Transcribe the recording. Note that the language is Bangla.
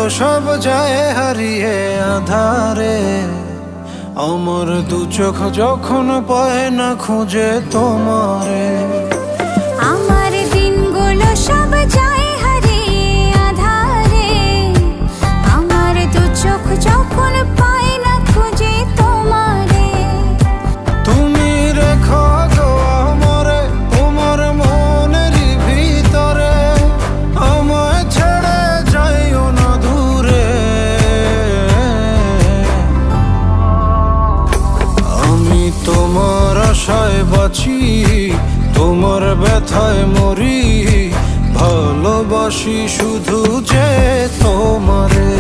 সব যায় হারিয়ে আধারে, আমার দু চোখ যখন পায় না খুঁজে তোমারে। আমার দিনগুলো সব যায় হারিয়ে আধারে, আমার দু চোখ যখন পায় না খুঁজে তোমারে। তুমি রেখো গো আমরে তোমার মনের ভিতরে, আমায় ছেড়ে যাইও না দূরে। আমি তোমার আশায় বাঁচি, তোমার ব্যথায় মরি, ভালোবাসি শুধু যে তোমারে।